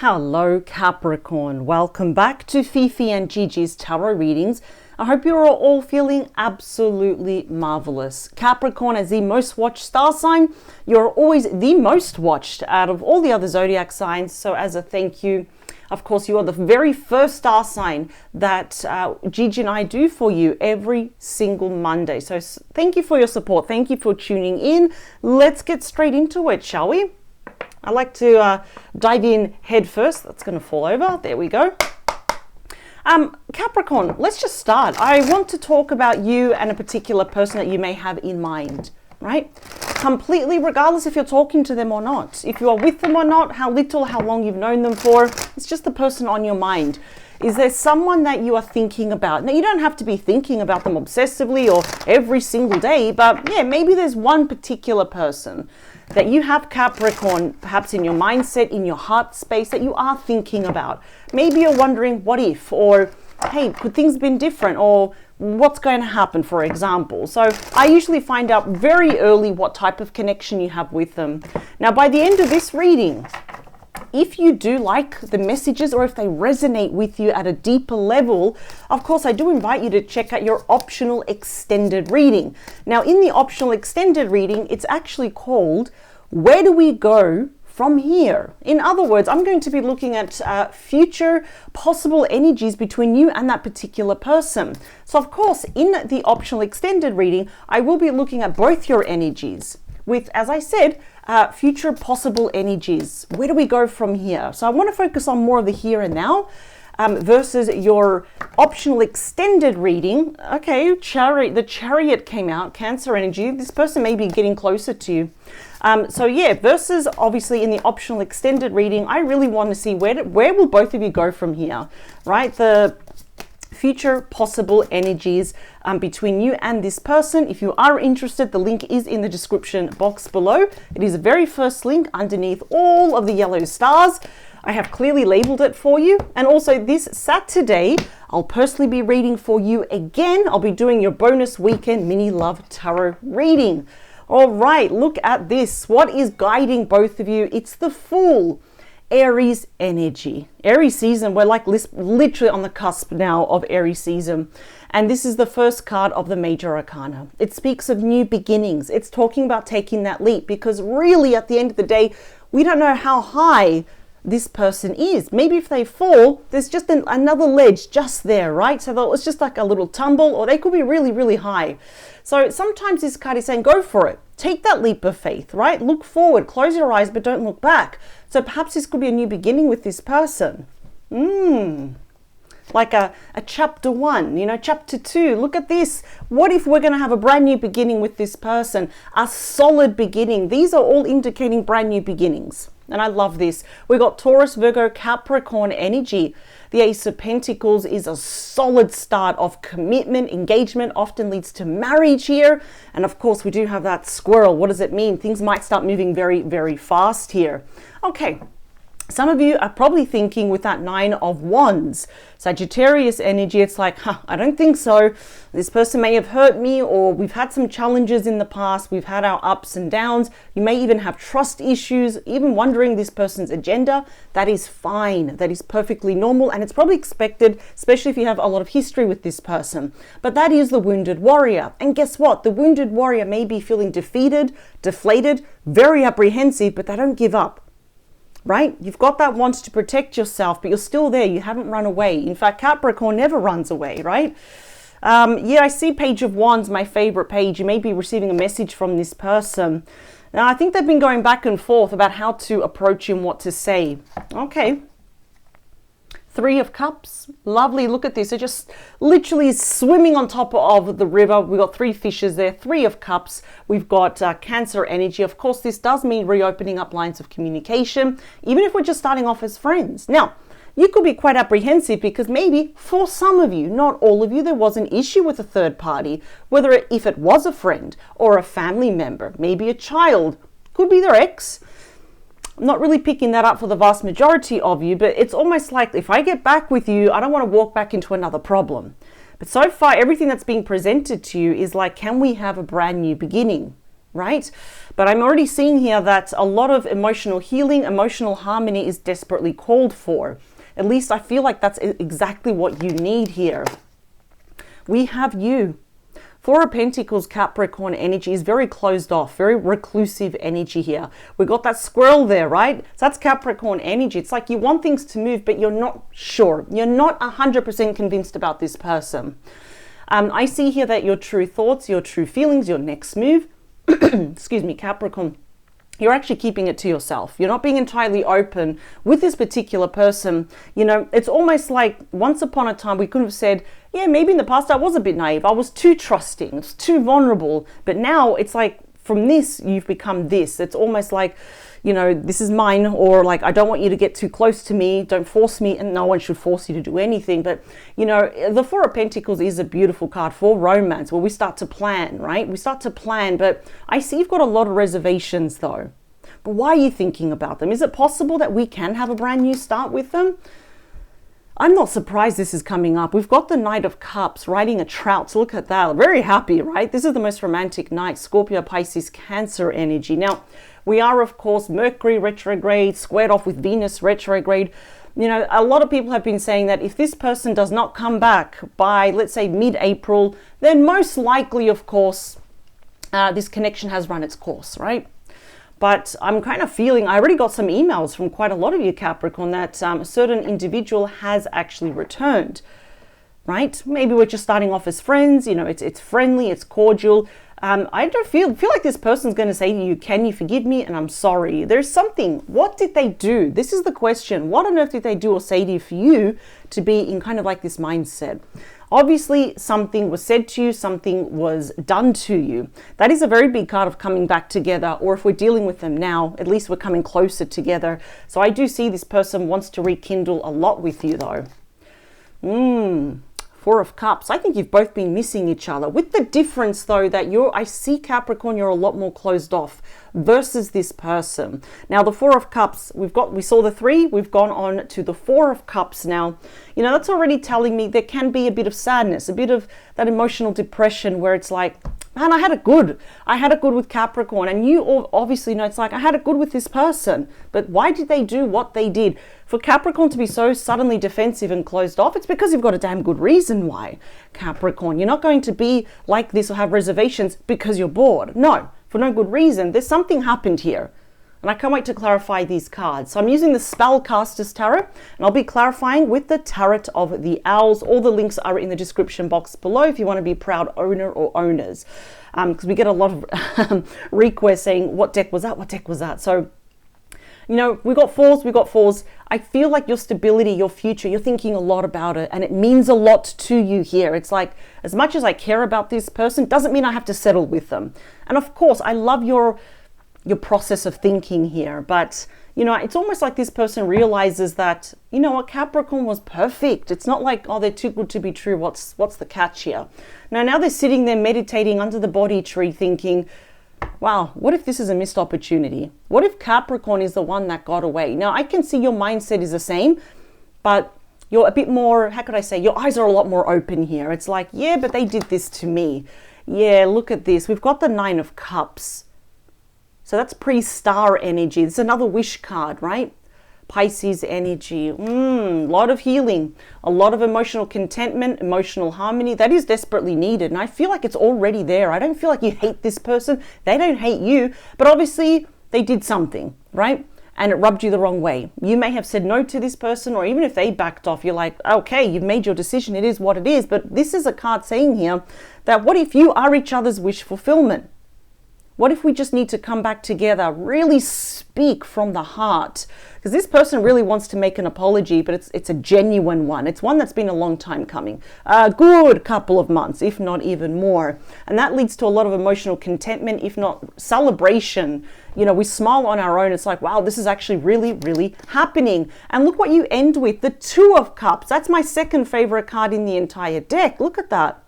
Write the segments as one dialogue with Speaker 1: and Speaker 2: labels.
Speaker 1: Hello Capricorn, welcome back to Fifi and Gigi's tarot readings. I hope you're all feeling absolutely marvelous. Capricorn, as the most watched star sign, you're always the most watched out of all the other zodiac signs. So as a thank you, of course, you are the very first star sign that Gigi and I do for you every single Monday. So thank you for your support. Thank you for tuning in. Let's get straight into it, shall we? I like to dive in head first. That's going to fall over. There we go. Capricorn, let's just start. I want to talk about you and a particular person that you may have in mind, right? Completely, regardless if you're talking to them or not. If you are with them or not, how little, how long you've known them for. It's just the person on your mind. Is there someone that you are thinking about? Now, you don't have to be thinking about them obsessively or every single day, but yeah, maybe there's one particular person that you have, Capricorn, perhaps in your mindset, in your heart space, that you are thinking about. Maybe you're wondering, what if? Or, hey, could things have been different? Or what's going to happen, for example? So I usually find out very early what type of connection you have with them. Now, by the end of this reading, if you do like the messages or if they resonate with you at a deeper level, of course, I do invite you to check out your optional extended reading. Now, in the optional extended reading, it's actually called, Where Do We Go From Here? In other words, I'm going to be looking at future possible energies between you and that particular person. So, of course, in the optional extended reading, I will be looking at both your energies with, as I said, future possible energies. Where do we go from here? So I want to focus on more of the here and now versus your optional extended reading. Okay, the Chariot came out, Cancer energy. This person may be getting closer to you. So yeah, versus obviously in the optional extended reading, I really want to see where will both of you go from here, right? The future possible energies between you and this person. If you are interested, the link is in the description box below. It is the very first link underneath all of the yellow stars. I have clearly labeled it for you. And also this Saturday, I'll personally be reading for you again. I'll be doing your bonus weekend mini love tarot reading. All right, look at this. What is guiding both of you? It's the Fool. Aries energy. Aries season, we're like literally on the cusp now of Aries season. And this is the first card of the major arcana. It speaks of new beginnings. It's talking about taking that leap because really at the end of the day, we don't know how high this person is. Maybe if they fall, there's just another ledge just there, right? So it's just like a little tumble, or they could be really, really high. So sometimes this card is saying, go for it. Take that leap of faith, right? Look forward, close your eyes, but don't look back. So perhaps this could be a new beginning with this person. Like a chapter 1, chapter 2. Look at this. What if we're going to have a brand new beginning with this person? A solid beginning. These are all indicating brand new beginnings. And I love this. We got Taurus, Virgo, Capricorn energy. The Ace of Pentacles is a solid start of commitment. Engagement often leads to marriage here. And of course, we do have that squirrel. What does it mean? Things might start moving very, very fast here. Okay. Some of you are probably thinking with that 9 of Wands, Sagittarius energy, it's like, I don't think so. This person may have hurt me, or we've had some challenges in the past. We've had our ups and downs. You may even have trust issues, even wondering this person's agenda. That is fine. That is perfectly normal. And it's probably expected, especially if you have a lot of history with this person. But that is the wounded warrior. And guess what? The wounded warrior may be feeling defeated, deflated, very apprehensive, but they don't give up. Right? You've got that want to protect yourself, but you're still there. You haven't run away. In fact, Capricorn never runs away, right? Yeah, I see Page of Wands, my favorite page. You may be receiving a message from this person. Now, I think they've been going back and forth about how to approach him, what to say. Okay. 3 of Cups. Lovely. Look at this. It just literally is swimming on top of the river. We've got 3 fishes there. 3 of Cups. We've got Cancer energy. Of course, this does mean reopening up lines of communication, even if we're just starting off as friends. Now, you could be quite apprehensive because maybe for some of you, not all of you, there was an issue with a third party, if it was a friend or a family member, maybe a child, could be their ex. I'm not really picking that up for the vast majority of you, but it's almost like if I get back with you, I don't want to walk back into another problem. But so far, everything that's being presented to you is like, can we have a brand new beginning? right? But I'm already seeing here that a lot of emotional healing, emotional harmony is desperately called for. At least I feel like that's exactly what you need here. We have you. Four of Pentacles, Capricorn energy is very closed off, very reclusive energy here. We got that squirrel there, right? So that's Capricorn energy. It's like you want things to move, but you're not sure. You're not 100% convinced about this person. I see here that your true thoughts, your true feelings, your next move, excuse me, Capricorn, you're actually keeping it to yourself. You're not being entirely open with this particular person. You know, it's almost like once upon a time we could have said, yeah, maybe in the past I was a bit naive. I was too trusting, it's too vulnerable. But now it's like from this, you've become this. It's almost like, you know, this is mine, or like, I don't want you to get too close to me. Don't force me, and no one should force you to do anything. But, you know, the Four of Pentacles is a beautiful card for romance, where we start to plan, right? We start to plan, but I see you've got a lot of reservations though. But why are you thinking about them? Is it possible that we can have a brand new start with them? I'm not surprised this is coming up. We've got the Knight of Cups riding a trout. So look at that. Very happy, right? This is the most romantic night. Scorpio, Pisces, Cancer energy. Now, we are, of course, Mercury retrograde, squared off with Venus retrograde. You know, a lot of people have been saying that if this person does not come back by, let's say, mid-April, then most likely, of course, this connection has run its course, right? But I'm kind of feeling, I already got some emails from quite a lot of you, Capricorn, that a certain individual has actually returned, right? Maybe we're just starting off as friends, you know, it's friendly, it's cordial. I don't feel like this person's going to say to you, can you forgive me? And I'm sorry. There's something. What did they do? This is the question. What on earth did they do or say to you for you to be in kind of like this mindset? Obviously, something was said to you, something was done to you. That is a very big card of coming back together, or if we're dealing with them now, at least we're coming closer together. So I do see this person wants to rekindle a lot with you though. Four of Cups. I think you've both been missing each other, with the difference though that I see Capricorn, you're a lot more closed off versus this person. Now the Four of Cups, we saw the three, we've gone on to the Four of Cups now. You know, that's already telling me there can be a bit of sadness, a bit of that emotional depression where it's like, man, I had it good with Capricorn, and you obviously know it's like, I had it good with this person, but why did they do what they did? For Capricorn to be so suddenly defensive and closed off, it's because you've got a damn good reason why, Capricorn. You're not going to be like this or have reservations because you're bored. No, for no good reason. There's something happened here. And I can't wait to clarify these cards. So I'm using the Spellcaster's Tarot, and I'll be clarifying with the Tarot of the Owls. All the links are in the description box below if you want to be a proud owner or owners. Because we get a lot of requests saying, what deck was that? What deck was that? So, you know, we got fours. I feel like your stability, your future, you're thinking a lot about it, and it means a lot to you here. It's like, as much as I care about this person, doesn't mean I have to settle with them. And of course, I love your process of thinking here, but you know, it's almost like this person realizes that, you know what, Capricorn was perfect. It's not like, oh, they're too good to be true. What's the catch here? Now they're sitting there meditating under the body tree thinking, wow, what if this is a missed opportunity? What if Capricorn is the one that got away? Now I can see your mindset is the same, but you're a bit more, how could I say, your eyes are a lot more open here. It's like, yeah, but they did this to me. Yeah, look at this. We've got the Nine of Cups. So that's pre-star energy. This is another wish card, right? Pisces energy. A lot of healing, a lot of emotional contentment, emotional harmony. That is desperately needed. And I feel like it's already there. I don't feel like you hate this person. They don't hate you. But obviously they did something, right? And it rubbed you the wrong way. You may have said no to this person, or even if they backed off, you're like, okay, you've made your decision. It is what it is. But this is a card saying here that what if you are each other's wish fulfillment? What if we just need to come back together, really speak from the heart? Because this person really wants to make an apology, but it's a genuine one. It's one that's been a long time coming, a good couple of months, if not even more. And that leads to a lot of emotional contentment, if not celebration. You know, we smile on our own. It's like, wow, this is actually really, really happening. And look what you end with, the Two of Cups. That's my second favorite card in the entire deck. Look at that.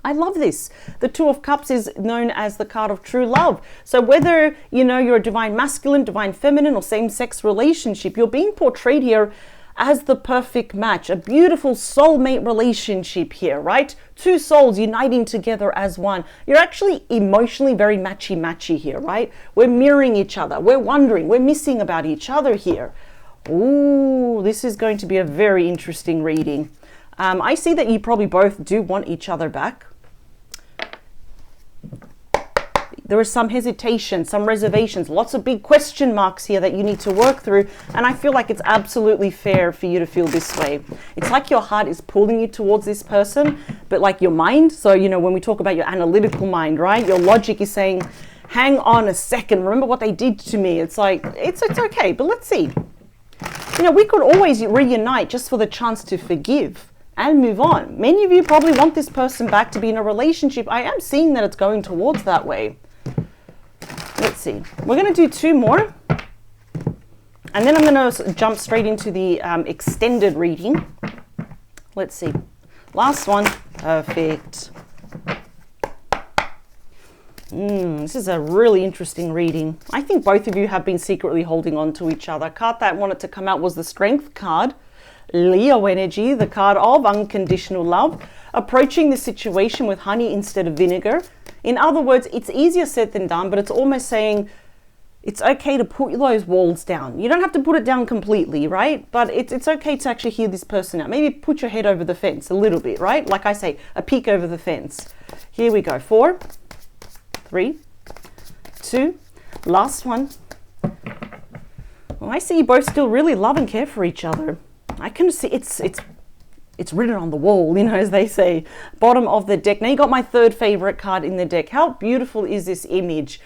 Speaker 1: I love this. The Two of Cups is known as the card of true love. So whether, you know, you're a divine masculine, divine feminine, or same-sex relationship, you're being portrayed here as the perfect match, a beautiful soulmate relationship here, right? Two souls uniting together as one. You're actually emotionally very matchy-matchy here, right? We're mirroring each other. We're wondering, we're missing about each other here. Ooh, this is going to be a very interesting reading. I see that you probably both do want each other back. There is some hesitation, some reservations, lots of big question marks here that you need to work through. And I feel like it's absolutely fair for you to feel this way. It's like your heart is pulling you towards this person, but like your mind. So, you know, when we talk about your analytical mind, right? Your logic is saying, hang on a second, remember what they did to me. It's like, it's okay, but let's see. You know, we could always reunite just for the chance to forgive and move on. Many of you probably want this person back to be in a relationship. I am seeing that it's going towards that way. Let's see. We're going to do 2 more. And then I'm going to jump straight into the extended reading. Let's see. Last one. Perfect. This is a really interesting reading. I think both of you have been secretly holding on to each other. Card that wanted to come out was the Strength card. Leo energy, the card of unconditional love. Approaching the situation with honey instead of vinegar. In other words, it's easier said than done, but it's almost saying it's okay to put those walls down. You don't have to put it down completely, right? But it's okay to actually hear this person out. Maybe put your head over the fence a little bit, right? Like I say, a peek over the fence. Here we go. 4, 3, 2, last one. Well, I see you both still really love and care for each other. I can see it's written on the wall, you know, as they say. Bottom of the deck. Now you got my 3rd favorite card in the deck. How beautiful is this image?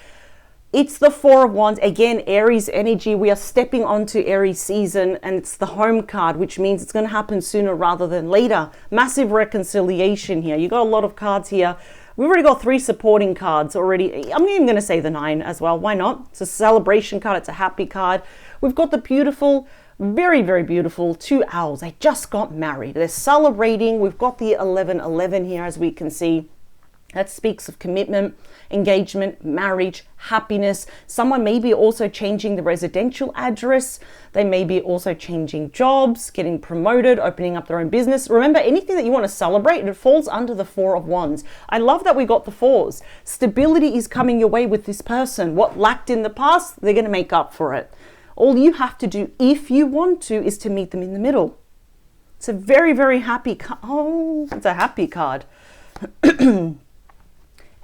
Speaker 1: It's the 4 of Wands. Again, Aries energy. We are stepping onto Aries season, and it's the home card, which means it's going to happen sooner rather than later. Massive reconciliation here. You got a lot of cards here. We've already got 3 supporting cards already. I'm even going to say the 9 as well. Why not? It's a celebration card. It's a happy card. We've got the beautiful, very, very beautiful 2 owls. They just got married. They're celebrating. We've got the 1111 here, as we can see. That speaks of commitment, engagement, marriage, happiness. Someone may be also changing the residential address. They may be also changing jobs, getting promoted, opening up their own business. Remember, anything that you want to celebrate, it falls under the 4 of Wands. I love that we got the 4s. Stability is coming your way with this person. What lacked in the past, they're going to make up for it. All you have to do, if you want to, is to meet them in the middle. It's a very, very happy card. Oh, it's a happy card.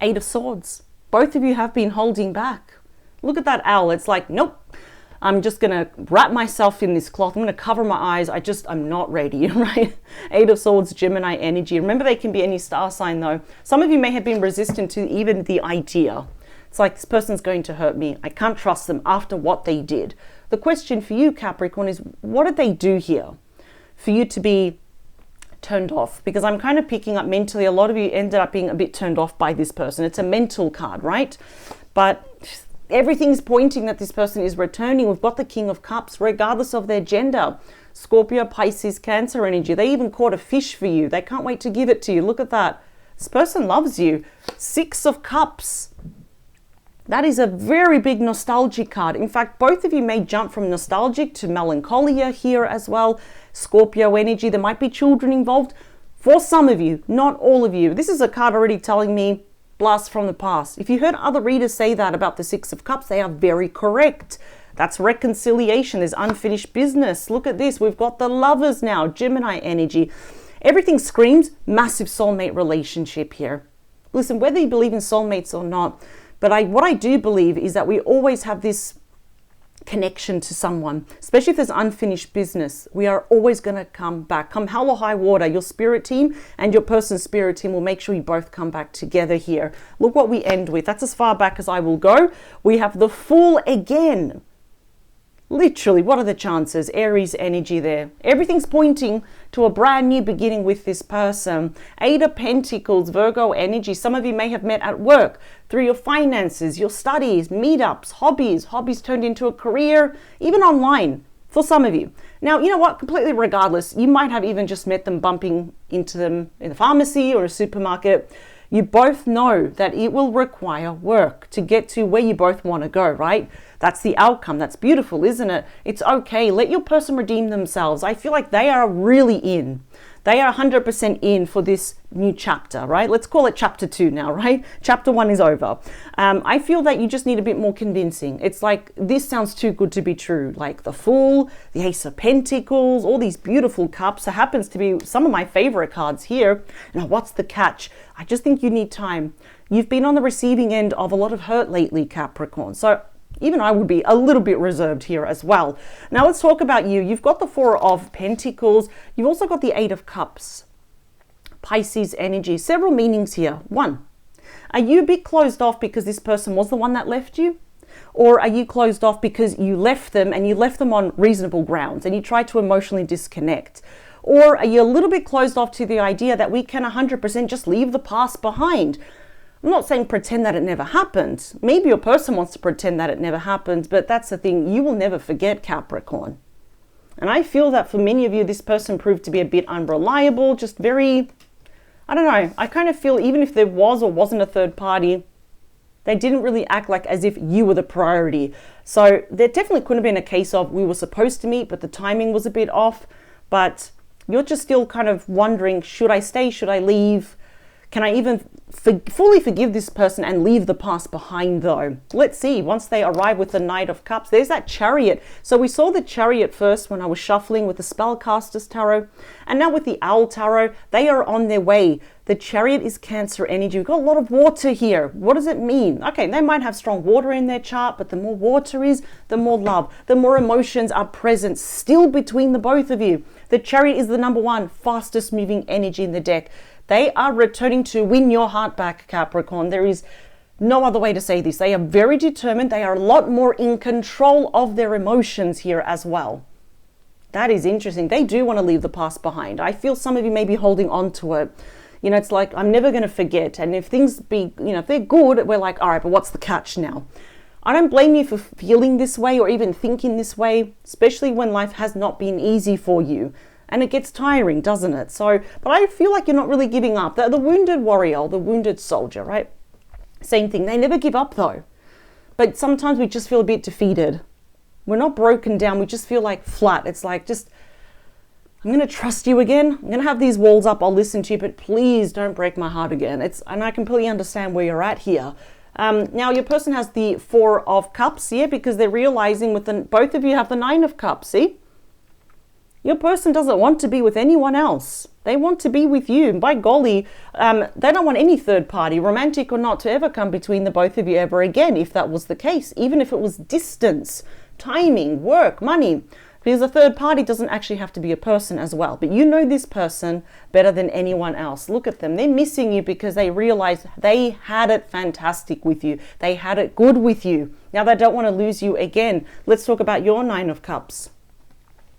Speaker 1: 8 of Swords. Both of you have been holding back. Look at that owl. It's like, nope, I'm just going to wrap myself in this cloth. I'm going to cover my eyes. I'm not ready, right? 8 of Swords, Gemini energy. Remember, they can be any star sign, though. Some of you may have been resistant to even the idea. It's like, this person's going to hurt me. I can't trust them after what they did. The question for you, Capricorn, is what did they do here for you to be turned off? Because I'm kind of picking up mentally, a lot of you ended up being a bit turned off by this person. It's a mental card, right? But everything's pointing that this person is returning. We've got the King of Cups, regardless of their gender. Scorpio, Pisces, Cancer energy. They even caught a fish for you. They can't wait to give it to you. Look at that. This person loves you. 6 of Cups. That is a very big nostalgic card. In fact, both of you may jump from nostalgic to melancholia here as well. Scorpio energy, there might be children involved. For some of you, not all of you. This is a card already telling me blast from the past. If you heard other readers say that about the 6 of Cups, they are very correct. That's reconciliation. There's unfinished business. Look at this. We've got the Lovers now, Gemini energy. Everything screams massive soulmate relationship here. Listen, whether you believe in soulmates or not, but what I do believe is that we always have this connection to someone, especially if there's unfinished business. We are always going to come back. Come hell or high water, your spirit team and your person's spirit team will make sure you both come back together here. Look what we end with. That's as far back as I will go. We have the Fool again. Literally, what are the chances? Aries energy there. Everything's pointing to a brand new beginning with this person. 8 of Pentacles, Virgo energy. Some of you may have met at work, through your finances, your studies, meetups, hobbies turned into a career, even online for some of you. Now, you know what? Completely regardless, you might have even just met them bumping into them in the pharmacy or a supermarket. You both know that it will require work to get to where you both want to go, right? That's the outcome. That's beautiful, isn't it? It's okay. Let your person redeem themselves. I feel like they are really in. They are 100% in for this new chapter, right? Let's call it chapter 2 now, right? Chapter 1 is over. I feel that you just need a bit more convincing. It's like, this sounds too good to be true. Like the Fool, the Ace of Pentacles, all these beautiful cups. It happens to be some of my favorite cards here. Now, what's the catch? I just think you need time. You've been on the receiving end of a lot of hurt lately, Capricorn. So even I would be a little bit reserved here as well. Now let's talk about you. You've got the Four of Pentacles. You've also got the Eight of Cups. Pisces energy. Several meanings here. 1, are you a bit closed off because this person was the one that left you? Or are you closed off because you left them and you left them on reasonable grounds and you tried to emotionally disconnect? Or are you a little bit closed off to the idea that we can 100% just leave the past behind? I'm not saying pretend that it never happened. Maybe your person wants to pretend that it never happened, but that's the thing. You will never forget, Capricorn. And I feel that for many of you, this person proved to be a bit unreliable, just very, I don't know. I kind of feel even if there was or wasn't a third party, they didn't really act like as if you were the priority. So there definitely couldn't have been a case of we were supposed to meet, but the timing was a bit off. But you're just still kind of wondering, should I stay? Should I leave? Can I even fully forgive this person and leave the past behind though? Let's see, once they arrive with the Knight of Cups, there's that Chariot. So we saw the Chariot first when I was shuffling with the Spellcaster's Tarot. And now with the Owl Tarot, they are on their way. The Chariot is Cancer energy. We've got a lot of water here. What does it mean? Okay, they might have strong water in their chart, but the more water is, the more love, the more emotions are present still between the both of you. The Chariot is the number 1 fastest moving energy in the deck. They are returning to win your heart back, Capricorn. There is no other way to say this. They are very determined. They are a lot more in control of their emotions here as well. That is interesting. They do want to leave the past behind. I feel some of you may be holding on to it. You know, it's like, I'm never going to forget. And if things be, you know, if they're good, we're like, all right, but what's the catch now? I don't blame you for feeling this way or even thinking this way, especially when life has not been easy for you. And it gets tiring, doesn't it? So, but I feel like you're not really giving up. The wounded warrior, the wounded soldier, right? Same thing. They never give up though. But sometimes we just feel a bit defeated. We're not broken down. We just feel like flat. It's like, just, I'm going to trust you again. I'm going to have these walls up. I'll listen to you, but please don't break my heart again. And I completely understand where you're at here. Now your person has the Four of Cups here because they're realizing both of you have the Nine of Cups. See? Your person doesn't want to be with anyone else. They want to be with you. By golly, they don't want any third party, romantic or not, to ever come between the both of you ever again, if that was the case, even if it was distance, timing, work, money. Because a third party doesn't actually have to be a person as well. But you know this person better than anyone else. Look at them. They're missing you because they realize they had it fantastic with you. They had it good with you. Now they don't want to lose you again. Let's talk about your Nine of Cups.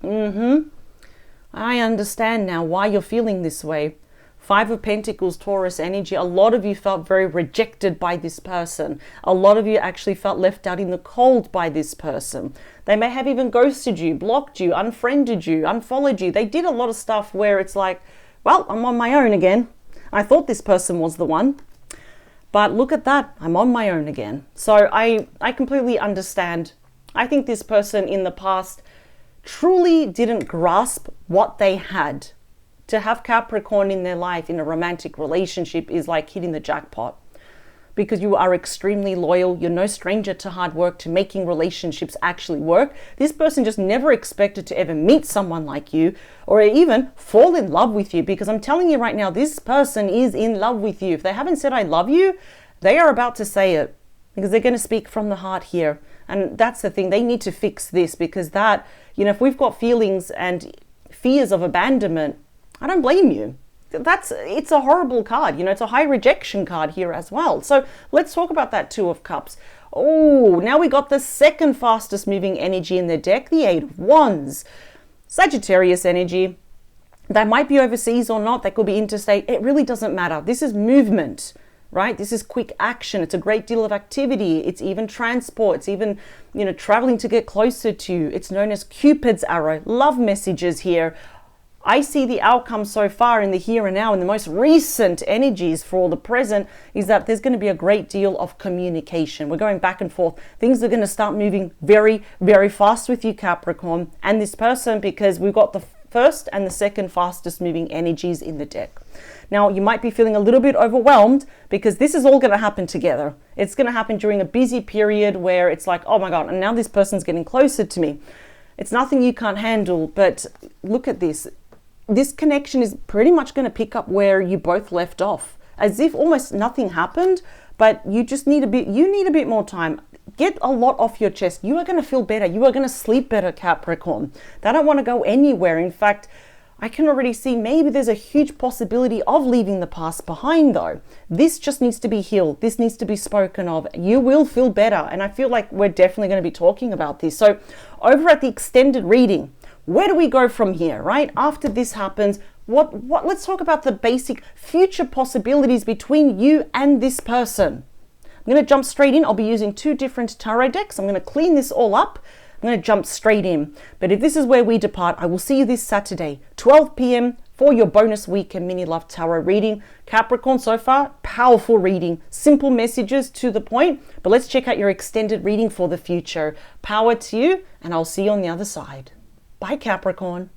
Speaker 1: I understand now why you're feeling this way. Five of Pentacles, Taurus energy. A lot of you felt very rejected by this person. A lot of you actually felt left out in the cold by this person. They may have even ghosted you, blocked you, unfriended you, unfollowed you. They did a lot of stuff where it's like, well, I'm on my own again. I thought this person was the one. But look at that. I'm on my own again. So I completely understand. I think this person in the past truly didn't grasp what they had. To have Capricorn in their life in a romantic relationship is like hitting the jackpot, because you are extremely loyal. You're no stranger to hard work, to making relationships actually work. This person just never expected to ever meet someone like you or even fall in love with you, because I'm telling you right now, this person is in love with you. If they haven't said I love you, they are about to say it, because they're going to speak from the heart here. And that's the thing. They need to fix this, because that, you know, if we've got feelings and fears of abandonment, I don't blame you. It's a horrible card. You know, it's a high rejection card here as well. So let's talk about that Two of Cups. Oh, now we got the second fastest moving energy in the deck, the Eight of Wands. Sagittarius energy. They might be overseas or not. They could be interstate. It really doesn't matter. This is movement, right? This is quick action. It's a great deal of activity. It's even transport. It's even, you know, traveling to get closer to you. It's known as Cupid's arrow. Love messages here. I see the outcome so far in the here and now, in the most recent energies for the present, is that there's going to be a great deal of communication. We're going back and forth. Things are going to start moving very, very fast with you, Capricorn, and this person, because we've got the first and the second fastest moving energies in the deck. Now, you might be feeling a little bit overwhelmed because this is all going to happen together. It's going to happen during a busy period where it's like, oh my God, and now this person's getting closer to me. It's nothing you can't handle, but look at this. This connection is pretty much going to pick up where you both left off, as if almost nothing happened, but you just need a bit more time. Get a lot off your chest. You are going to feel better. You are going to sleep better, Capricorn. They don't want to go anywhere. In fact, I can already see maybe there's a huge possibility of leaving the past behind though. This just needs to be healed. This needs to be spoken of. You will feel better. And I feel like we're definitely going to be talking about this. So over at the extended reading, where do we go from here, right? After this happens, let's talk about the basic future possibilities between you and this person. I'm going to jump straight in. I'll be using 2 different tarot decks. I'm going to clean this all up. I'm going to jump straight in. But if this is where we depart, I will see you this Saturday, 12 p.m. for your bonus week and mini love tarot reading. Capricorn, so far, powerful reading, simple messages to the point. But let's check out your extended reading for the future. Power to you, and I'll see you on the other side. Bye, Capricorn.